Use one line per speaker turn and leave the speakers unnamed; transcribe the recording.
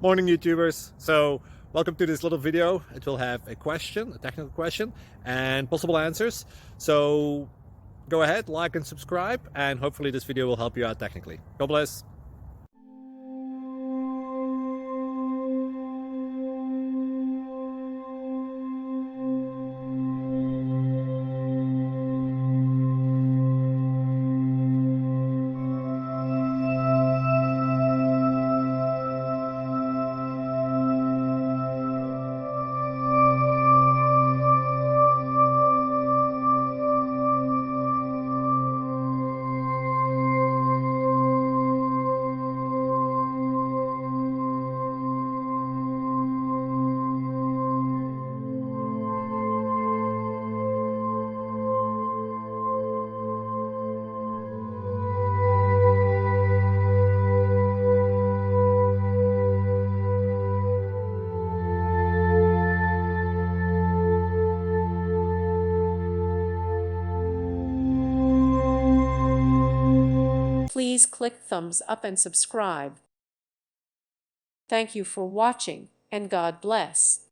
Morning YouTubers. So welcome to this little video. It will have a question, a technical question, and possible answers. So go ahead, like and subscribe, and hopefully this video will help you out technically. God bless.
Please click thumbs up and subscribe. Thank you for watching, and God bless.